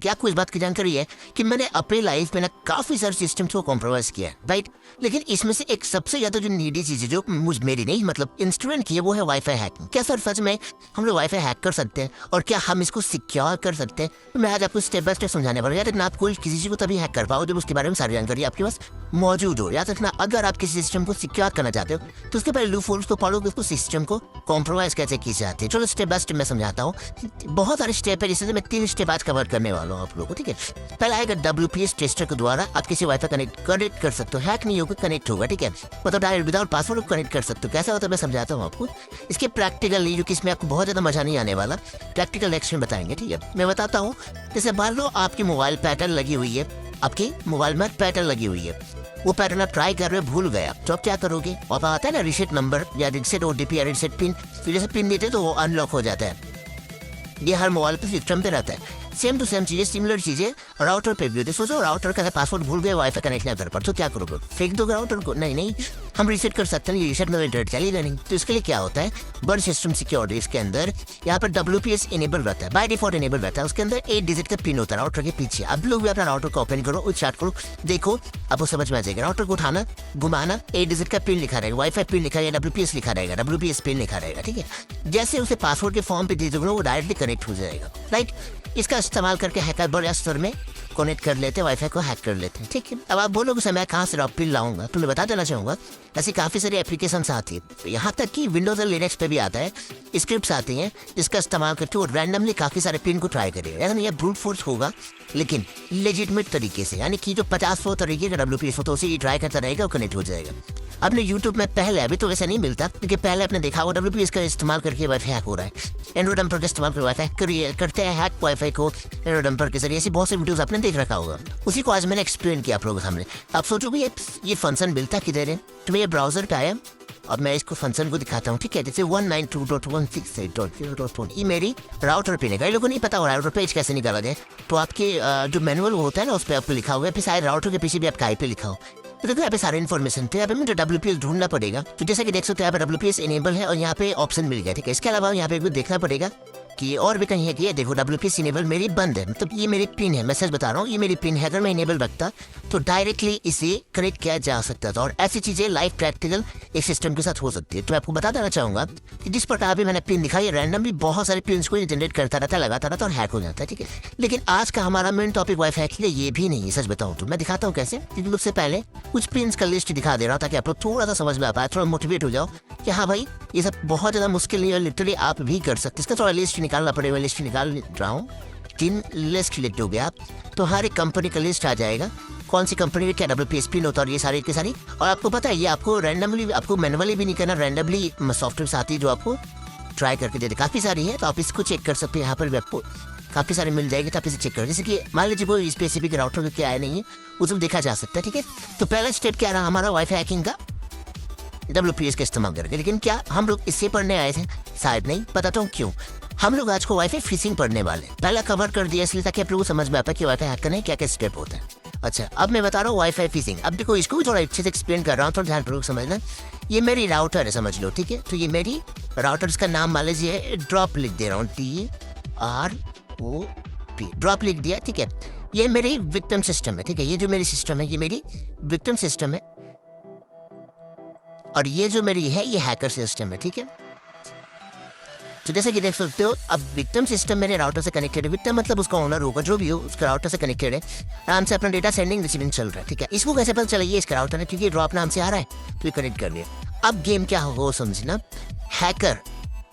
क्या आपको इस बात की जानकारी है कि मैंने अपने लाइफ में ना काफी सारे सिस्टम को कॉम्प्रोमाइज किया है, राइट। लेकिन इसमें से एक सबसे ज्यादा जो नीडी चीज है जो मेरी नहीं मतलब इंस्ट्रूमेंट की है वो है वाईफाई हैकिंग। क्या सर सच में हम लोग वाईफाई हैक कर सकते हैं और क्या हम इसको सिक्योर कर सकते हैं? तो मैं आज आपको स्टेप बाय स्टेप समझाने वाला हूं। याद रखना आप कोई किसी चीज को तभी हैक कर पाओ जब उसके बारे में सारी जानकारी आपके पास मौजूद हो। याद रखना अगर आप किसी सिस्टम को सिक्योर करना चाहते हो तो उसके पहले लूप होल्स को फॉलो करके सिस्टम को कॉम्प्रोमाइज कैसे की जाती है। चलो स्टेप बाय स्टेप मैं समझाता हूँ। बहुत सारे स्टेप है जिससे मैं 3 स्टेप आज कवर करने वाला हूँ आप लोगों को, ठीक है। पहला आएगा WPS टेस्टर के द्वारा आप किसी वाईफाई कनेक्ट कर सकते हो, हैक नहीं होगा कनेक्ट होगा, ठीक है। मतलब डायरेक्ट विदाउट पासवर्ड कनेक्ट कर सकते हो। कैसा होता है मैं समझाता हूँ आपको। इसके प्रैक्टिकल जो कि इसमें आपको बहुत ज्यादा मजा नहीं आने वाला, प्रैक्टिकल एक्शन बताएंगे, ठीक है। मैं बताता हूँ। जैसे मान लो आपकी मोबाइल पैटर्न लगी हुई है, आपकी मोबाइल में पैटर्न लगी हुई है, वो पैटर्न आप ट्राई कर रहे हो भूल गया तो आप क्या करोगे? और आता है ना रीसेट नंबर या रीसेट OTP या रीसेट पिन, तो जैसे पिन देते तो वो अनलॉक हो जाता है। ये हर मोबाइल पे सिस्टम पे रहता है। सेम टू सेम चीजें सिमिलर चीजें राउटर पे भी होती है। सोचो राउटर का पासवर्ड भूल गए वाईफाई कनेक्ट नहीं कर पर तो क्या करोगे? फेंक दो राउटर को? नहीं, हम रीसेट कर सकते हैं। रीसेट में इंटरनेट चलेगा नहीं। तो इसके लिए क्या होता है, बर्ड सिस्टम सिक्योरिटी इसके अंदर यहाँ पर WPS इनेबल रहता है, बाय डिफॉल्ट इनेबल रहता है। उसके अंदर 8 डिजिट का पिन होता है राउटर के पीछे। अब लोग भी अपना राउटर को ओपन करो, उस चार्ट करो, देखो आपको समझ में आ जाएगा। राउटर को उठाना, घुमाना, 8 डिजिट का पिन लिखा रहेगा, वाईफाई पिन लिखा रहेगा, WPS लिखा रहेगा, WPS पिन लिखा रहेगा, ठीक है। जैसे उसे पासवर्ड के फॉर्म पे दे दोगे वो डायरेक्टली कनेक्ट हो जाएगा, राइट। इसका इस्तेमाल करके हैकर बड़े स्तर में कनेक्ट कर लेते हैं, वाईफाई को हैक कर लेते हैं, ठीक है। अब आप बोलोगे सर मैं कहाँ से पिन लाऊंगा, तो मैं बता देना चाहूंगा ऐसी काफी सारी एप्लीकेशन आती है। यहाँ तक कि विंडोज और लिनक्स पे भी आता है, स्क्रिप्ट्स आती हैं जिसका इस्तेमाल करके वो रैंडमली काफी सारे पिन को ट्राई करेगा। यानी ये ब्रूट फोर्स होगा लेकिन लेजिटमेट तरीके से, यानी कि जो 50 तरीके का WPS हो तो उसे ट्राई करता रहेगा और कनेक्ट हो जाएगा। अपने यूट्यूब में पहले, अभी तो वैसा नहीं मिलता क्योंकि पहले आपने देखा होगा WPS का इस्तेमाल करके वाईफाई हैक हो रहा है। एंड्रॉइड नंबर का इस्तेमाल कर वाईफाई करते हैं हैक वाईफाई को एंड्रॉइड नंबर के जरिए। ऐसी बहुत सी वीडियोस आपने देख रखा होगा, उसी को आज मैंने एक्सप्लेन किया आप लोगों के सामने। आप सोचो भी ये फंक्शन मिलता किधर है, तो मैं ये ब्राउजर पे आया और मैं इसको फंक्शन को दिखाता हूँ, ठीक है। जैसे 192.168.0.1 ये मेरी राउटर पिन है। कई लोगों को नहीं पता हो राउटर पेज कैसे निकाला जाए, तो आपके जो मैनुअल होता है ना उस पर आपको लिखा हुआ है, फिर शायद राउटर के पीछे भी आपका IP लिखा हो। तो देखो यहाँ पे सारे इन्फॉर्मेशन थे। यहाँ पे मुझे WPS ढूंढना पड़ेगा, तो जैसे कि देख सकते हो यहाँ पे WPS इनेबल है और यहाँ पे ऑप्शन मिल गया, ठीक है। इसके अलावा यहाँ पे भी देखना पड़ेगा कि और भी कहीं है कि ये देखो WPS इनेबल मेरी बंद है, मतलब ये मेरी पिन है। मैं सच बता रहा हूँ ये मेरी पिन है। अगर मैं इनेबल रखता तो डायरेक्टली इसे कनेक्ट किया जा सकता था और ऐसी चीजें लाइव प्रैक्टिकल एक सिस्टम के साथ हो सकती है। तो मैं आपको बता देना चाहूंगा कि जिस प्रकार भी मैंने पिन दिखाई रैंडमली बहुत सारे पिन को जनरेट करता रहता है, लगाता रहता और हैक हो जाता है, ठीक है। लेकिन आज का हमारा मेन टॉपिक वाईफाई के लिए ये भी नहीं है, सच बताऊँ तो। मैं दिखाता हूँ कैसे, क्योंकि उससे पहले कुछ पिन का लिस्ट दिखा दे रहा ताकि आप लोग थोड़ा सा समझ में आ पाए, थोड़ा मोटिवेट हो जाओ कि हाँ भाई ये सब बहुत ज्यादा मुश्किल नहीं है, लिटरली आप भी कर सकते। इसका थोड़ा लिस्ट निकालना पड़ेगा, लिस्ट निकाल रहा हूँ। 3 लिस्ट लिख दोगे आप तो हर एक कंपनी का लिस्ट आ जाएगा, कौन सी कंपनी में क्या WPS पिन होता है और ये सारी की सारी। और आपको पता है ये आपको रैंडमली, आपको मैनुअली भी नहीं करना, रैंडमली सॉफ्टवेयर आती है जो आपको ट्राई करके देते। काफी सारी है तो आप इसको चेक कर सकते हैं। यहाँ पर भी आपको काफी सारे मिल जाएगी तो आप इसे चेक करो। जैसे कि मान लीजिए कोई स्पेसिफिक राउटर क्या आया नहीं है उसको देखा जा सकता है, ठीक है। तो पहला स्टेप क्या रहा हमारा वाईफाई हैकिंग का, WPS का इस्तेमाल करके। लेकिन क्या हम लोग इससे पढ़ने आए थे? शायद नहीं। बताता हूँ क्यों। हम लोग आज को वाईफाई फिशिंग पढ़ने वाले। पहला कवर कर दिया इसलिए ताकि आप लोगों को समझ में आता है कि वाईफाई हैक करने क्या क्या स्टेप होता है। अच्छा अब मैं बता रहा हूँ वाईफाई फिशिंग। अब देखो इसको भी थोड़ा अच्छे से एक्सप्लेन कर रहा हूँ, थोड़ा ध्यान पूर्वक समझना। ये मेरी राउटर है समझ लो, ठीक है। तो ये मेरी राउटर, इसका नाम मान लीजिए ड्रॉप लिख दे रहा हूँ, DROP ड्रॉप लिख दिया, ठीक है। ये मेरी विक्टिम सिस्टम है, ठीक है। ये जो मेरी सिस्टम है ये मेरी विक्टिम सिस्टम है और ये जो मेरी है ये हैकर सिस्टम है, ठीक है। तो जैसे कि देख सकते हो अब विक्टिम सिस्टम मेरे राउटर से कनेक्टेड है। विक्टिम मतलब उसका ओनर होगा, जो भी हो उसका राउटर से कनेक्टेड है, आराम से अपना डेटा सेंडिंग रिसीविंग चल रहा है, ठीक है। इसको कैसे पता चला ये इसका राउटर है, क्योंकि ड्रॉप नाम से आ रहा है तो ये कनेक्ट कर लिया। अब गेम क्या होगा वो समझना। हैकर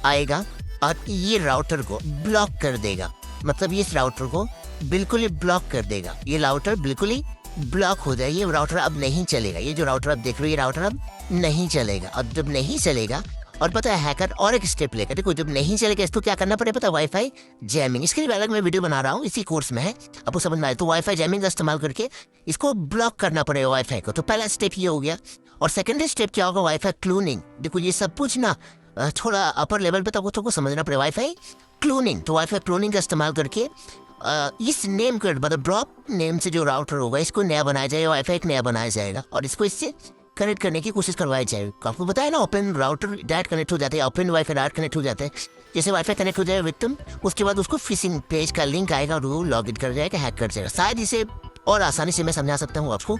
आएगा और ये राउटर को ब्लॉक कर देगा, मतलब ये इस राउटर को बिल्कुल ही ब्लॉक कर देगा। ये राउटर बिल्कुल ही ब्लॉक हो जाए, ये राउटर अब नहीं चलेगा। ये जो राउटर आप देख रहे हो ये राउटर अब नहीं चलेगा। और जब नहीं चलेगा और पता है हैकर और एक स्टेप लेकर, देखो जब नहीं चलेगा इसको क्या करना पड़ेगा पता है, वाईफाई जैमिंग। इसके लिए अलग मैं वीडियो बना रहा हूँ, इसी कोर्स में है, आपको समझ में आए तो वाईफाई जैमिंग का इस्तेमाल करके इसको ब्लॉक करना पड़ेगा वाईफाई को। तो पहला स्टेप ये हो गया। और सेकेंड स्टेप क्या होगा, वाईफाई क्लोनिंग। देखो ये सब कुछ ना थोड़ा अपर लेवल पे तो समझना पड़ेगा। वाईफाई क्लोनिंग, तो वाईफाई क्लोनिंग का इस्तेमाल करके इस नेम को मतलब ड्रॉप नेम से जो राउटर होगा इसको नया बनाया जाएगा, वाईफाई एक नया बनाया जाएगा और इसको इससे कनेक्ट करने की कोशिश करवाई जाए। आपको बताया ना, ओपन राउटर डायरेक्ट कनेक्ट हो जाते हैं, ओपन वाईफाई डायरेक्ट कनेक्ट हो जाते हैं। जैसे वाईफाई कनेक्ट हो जाए विक्टिम, उसके बाद उसको फिशिंग पेज का लिंक आएगा और वो लॉग इन कर जाएगा, हैक कर जाएगा। शायद इसे और आसानी से मैं समझा सकता हूँ आपको।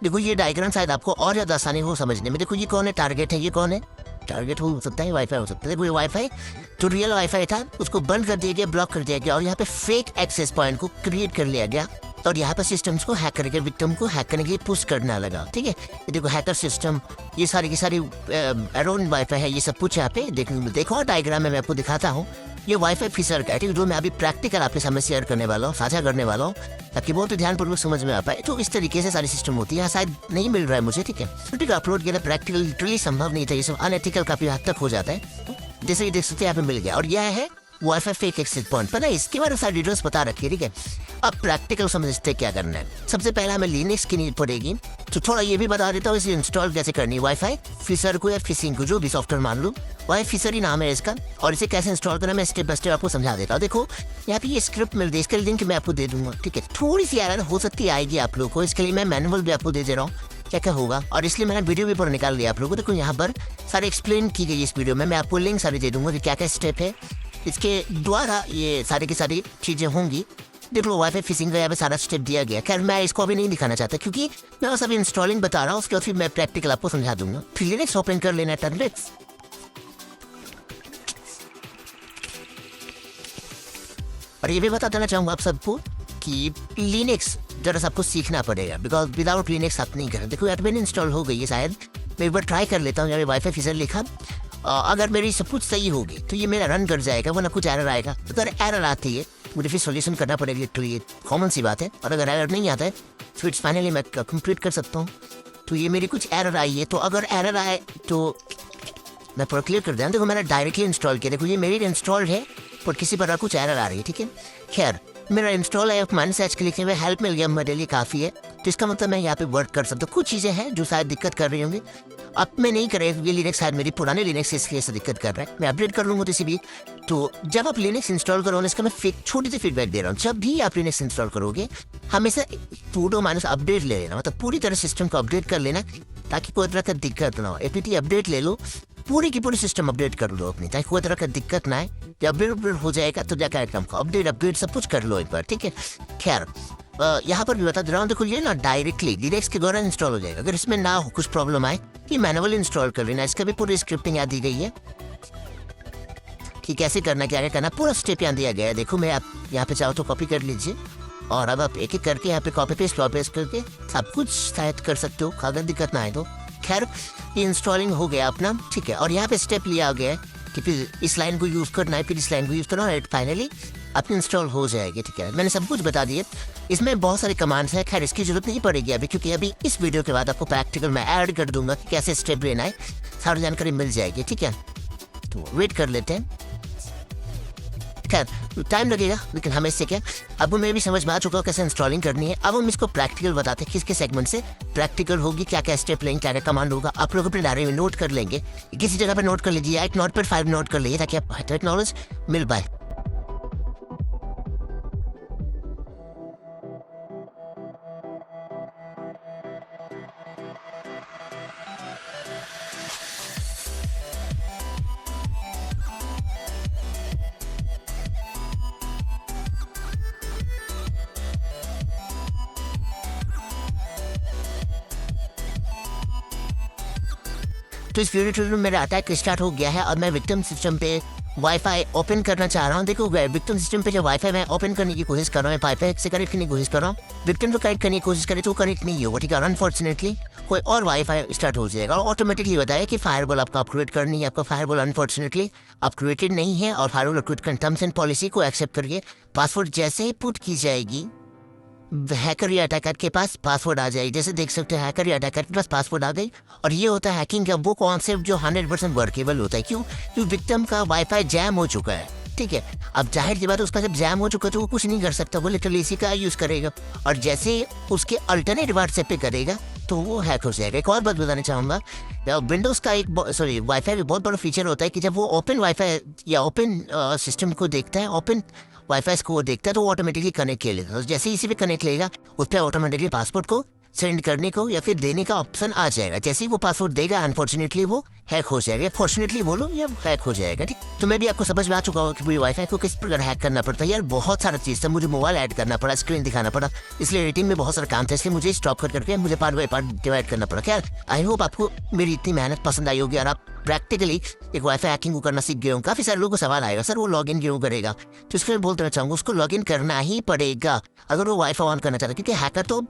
देखो ये डायग्राम शायद आपको और ज़्यादा आसानी हो समझने में। देखो ये कौन है, टारगेट है, ये कौन है, टारगेट हो सकता है, वाईफाई हो सकता है। देखो ये वाईफाई जो रियल वाईफाई था उसको बंद कर दिया गया, ब्लॉक कर दिया गया और यहाँ पे फेक एक्सेस पॉइंट को क्रिएट कर लिया गया और यहाँ पर सिस्टम्स को हैक करके विक्टिम को हैक करने के लिए पुश करना लगा। ठीक है, ये देखो हैकर सिस्टम, ये सारी की सारी अराउंड वाईफाई है, ये सब कुछ यहाँ पे देखो डायग्राम में मैं आपको दिखाता हूँ। ये वाईफाई फीचर का है, ठीक है, जो मैं अभी प्रैक्टिकल आपके सामने शेयर करने वाला हूँ, साझा करने वाला हूँ, ताकि बहुत ध्यानपूर्वक समझ में आ पाए। तो इस तरीके से सारी सिस्टम होती है, शायद नहीं मिल रहा है मुझे, ठीक है। ठीक है, अपलोड किया प्रैक्टिकल लिटरली संभव नहीं था, ये सब अनएथिकल काफी हद तक हो जाता है। जैसे ये देख सकते हैं यहाँ पे मिल गया और यह है वाईफाई फेक एक्सेस पॉइंट। पता है इसके बारे में सारी डिटेल्स बता रखी है, ठीक है। अब प्रैक्टिकल समझते क्या करना है। सबसे पहले हमें लिनक्स की नीड पड़ेगी, तो थोड़ा ये भी बता देता हूँ इसे इंस्टॉल कैसे करनी है। वाईफाई फीचर को या फिशिंग को, जो भी सॉफ्टवेयर मान लो, वाई फीचर ही नाम है इसका, और इसे कैसे इंस्टॉल करना मैं स्टेप बाय स्टेप आपको समझा देता हूँ। देखो यहाँ पे ये स्क्रिप्ट मिल रही है, इसका लिंक मैं आपको दे दूंगा, ठीक है। थोड़ी सी एरर हो सकती है आएगी आप लोगों को, इसके लिए मैं मैनुअल भी आपको दे रहा हूँ क्या क्या होगा, और इसलिए मैंने वीडियो भी पूरा निकाल दिया आप लोगों को। देखो यहाँ पर सारे एक्सप्लेन की गई इस वीडियो में, मैं आपको लिंक सारे दे दूंगा कि क्या क्या स्टेप है, इसके द्वारा ये सारी की सारी चीज़ें होंगी। देख लो वाईफाई फिशिंग का यहाँ पे सारा स्टेप दिया गया। खैर मैं इसको अभी नहीं दिखाना चाहता क्योंकि मैं बस अभी इंस्टॉलिंग बता रहा हूँ, उसके बाद फिर मैं प्रैक्टिकल आपको समझा दूंगा। फिर लिनक्स ओपन कर लेना, टर्मिनल्स और ये भी बता देना चाहूँगा आप सबको कि लिनक्स जरा सबको सीखना पड़ेगा, बिकॉज विदाउट लिनक्स आप नहीं करें। देखो एडमिन इंस्टॉल हो गई है शायद, मैं एक बार ट्राई कर लेता हूँ। यहाँ पे वाईफाई फीचर लिखा, अगर मेरी सब कुछ सही होगी तो ये मेरा रन कर जाएगा, वरना कुछ एरर आएगा। तो अगर एरर आती है मुझे फिर सोल्यूशन करना पड़ेगा, तो ये कॉमन सी बात है। और अगर एरर नहीं आता है फिर फाइनली मैं कंप्लीट कर सकता हूँ। तो ये मेरी कुछ एरर आई है, तो अगर एरर आए तो मैं पूरा क्लियर कर दूँ। देखो मैंने डायरेक्टली इंस्टॉल किया, देखो ये मेरी इंस्टॉल्ड है पर किसी पर कुछ एरर आ रही है, ठीक है। खैर मेरा इंस्टॉल है, -h के लिखने में हेल्प मिल गया मेरे लिए काफ़ी है, तो इसका मतलब मैं यहाँ पे वर्क कर सकता हूँ। कुछ चीज़ें हैं जो शायद दिक्कत कर रही होंगी, अब मैं नहीं कर रहा, ये लिनक्स शायद मेरी पुराने लिनक्स से इसलिए दिक्कत कर रहा है, मैं अपडेट कर लूँगा किसी भी। तो जब आप लिनक्स इंस्टॉल करोगे, इसका मैं छोटी सी फीडबैक दे रहा हूँ, जब भी आप लिनक्स इंस्टॉल करोगे हमेशा -2 अपडेट ले लेना, मतलब पूरी तरह सिस्टम को अपडेट कर लेना, ताकि कोई तरह का दिक्कत ना हो। एपीटी अपडेट ले लो, पूरी की पूरी सिस्टम अपडेट कर लो अपनी, ताकि कोई तरह का दिक्कत ना आए। जब अपडेट हो जाएगा तो जाकर काम को अपडेट सब कुछ कर लो एक बार, ठीक है। खैर यहाँ पर भी बता दे रहा हूँ, देखो ये ना डायरेक्टली लिनक्स के द्वारा इंस्टॉल हो जाएगा। अगर इसमें ना हो कुछ प्रॉब्लम आए कि मैनुअल इंस्टॉल कर लेना, इसका भी पूरी स्क्रिप्टिंग यहाँ दी गई है कि कैसे करना, क्या करना, पूरा स्टेप यहाँ दिया गया है। देखो मैं आप यहाँ पे चाहो तो कॉपी कर लीजिए, और अब आप एक एक करके यहाँ पे कॉपी पेस्ट करके सब कुछ शायद कर सकते हो, अगर दिक्कत ना आए तो। खैर ये इंस्टॉलिंग हो गया अपना, ठीक है। और यहाँ पे स्टेप लिया गया है कि फिर इस लाइन को यूज़ करना है, फिर इस लाइन को यूज़ करना है, फाइनली अपनी इंस्टॉल हो जाएगी, ठीक है। मैंने सब कुछ बता दिया, इसमें बहुत सारे कमांड्स हैं। खैर इसकी जरूरत नहीं पड़ेगी अभी, क्योंकि अभी इस वीडियो के बाद आपको प्रैक्टिकल मैं ऐड कर दूंगा कि कैसे स्टेप लेना है, सारी जानकारी मिल जाएगी, ठीक है। तो वेट कर लेते हैं, खैर टाइम लगेगा लेकिन हमें इससे क्या, अब मैं भी समझ में आ चुका हूँ कैसे इंस्टॉलिंग करनी है। अब हम इसको प्रैक्टिकल बताते हैं, किसके सेगमेंट से प्रैक्टिकल होगी, क्या क्या स्टेप लेंगे, क्या क्या कमांड होगा, आप लोग अपने डायरी में नोट कर लेंगे, किसी जगह पर नोट कर लीजिए, एक नोट पर 5 नोट कर लीजिए, ताकि आप नॉलेज मिल पाए। तो इस वीडियो ट्यूटोरियल में मेरा अटैक स्टार्ट हो गया है और मैं विक्टिम सिस्टम पे वाईफाई ओपन करना चाह रहा हूँ। देखो विक्टिम सिस्टम पे जो वाईफाई मैं ओपन करने की कोशिश कर रहा हूँ, वाईफाई से कनेक्ट करने की कोशिश कर रहा हूँ, विक्टिम को कनेक्ट करने की कोशिश करे तो कनेक्ट नहीं होगा, ठीक है। अनफॉर्चुनेटली कोई और वाईफाई स्टार्ट हो जाएगा और ऑटोमेटिकली बताया कि फायरवॉल आपको अपग्रेड करनी है। आपका फायरवॉल अनफॉर्चुनेटली अपग्रेडेड नहीं है और firewall upgrade terms and policy को एक्सेप्ट करके पासवर्ड जैसे ही पुट की जाएगी, हैकर या अटैकर के पास पासवर्ड आ जाए। जैसे देख सकते हैं हैकर या अटैकर के पास पासवर्ड आ गई, और ये होता है हैकिंग का वो कॉन्सेप्ट जो 100% वर्केबल होता है। क्यों? क्योंकि विक्टिम का वाईफाई जैम हो चुका है, ठीक है। अब जाहिर सी बात, उसका जब जैम हो चुका है तो वो कुछ नहीं कर सकता, वो लिटरली इसी का यूज़ करेगा, और जैसे उसके अल्टरनेट व्हाट्सएप पे करेगा तो वो हैक हो जाएगा। एक और बात बताना चाहूँगा, विंडोज़ का एक वाईफाई भी बहुत बड़ा फीचर होता है कि जब वो ओपन वाईफाई या ओपन सिस्टम को देखता है, ओपन वाईफाई को वो देखता है, तो वो ऑटोमेटिकली कनेक्ट कर लेता है। जैसे इसी पे कनेक्ट लेगा, उस पर ऑटोमेटिकली पासवर्ड को सेंड करने को या फिर देने का ऑप्शन आ जाएगा। जैसे ही वो पासवर्ड देगा अनफॉर्चुनेटली वो हैक हो जाएगा, फॉर्चुनेटली बोलो या हैक हो जाएगा। ठीक, तो मैं भी आपको समझ में आ चुका हूँ कि भाई वाईफाई को किस प्रकार हैक करना पड़ता है। यार बहुत सारा चीज़ था, मुझे मोबाइल ऐड करना पड़ा, स्क्रीन दिखाना पड़ा, इसलिए एडिटिंग में बहुत सारा काम था, इसलिए मुझे स्टॉप करके मुझे पार्ट बाई पार्ट डिवाइड करना पड़ा। यार आई होप आपको मेरी इतनी मेहनत पसंद आई होगी और आप प्रैक्टिकली एक वाईफाई हैकिंग को करना सीख गए हो। काफी सारे लोगों को सवाल आएगा, सर वो लॉगिन क्यों करेगा? तो इसके लिए बोलते चाहूंगा उसको लॉगिन करना ही पड़ेगा अगर वो वाईफाई ऑन करना चाहता है, क्योंकि हैकर तो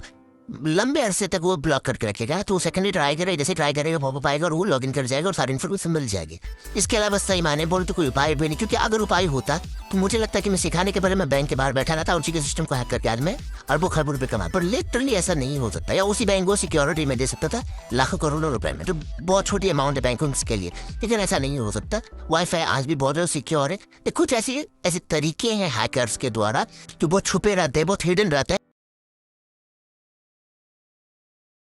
लंबे अरसे तक वो ब्लॉक करके रखेगा। तो सेकंडली ट्राई करे, जैसे ट्राई करेगा पॉपअप आएगा और वो लॉगिन कर जाएगा और सारी इन्फॉर्मेशन मिल जाएगी। इसके अलावा सही माने बोल तो कोई उपाय भी नहीं, क्योंकि अगर उपाय होता तो मुझे लगता है कि मैं सिखाने के पहले मैं बैंक के बाहर बैठा रहता और उसी के सिस्टम को हैक करके आज मैं अरबों खरबों रुपए कमा, पर लिटरली ऐसा नहीं हो सकता। या उसी बैंक को सिक्योरिटी में दे सकता था लाखों करोड़ों रुपए में, तो बहुत छोटी अमाउंट है बैंकों के लिए, लेकिन ऐसा नहीं हो सकता। वाईफाई आज भी बहुत सिक्योर है। कुछ ऐसे तरीके हैं हैकर्स के द्वारा जो बहुत छुपे रहते हैं, बहुत हिडन रहते हैं।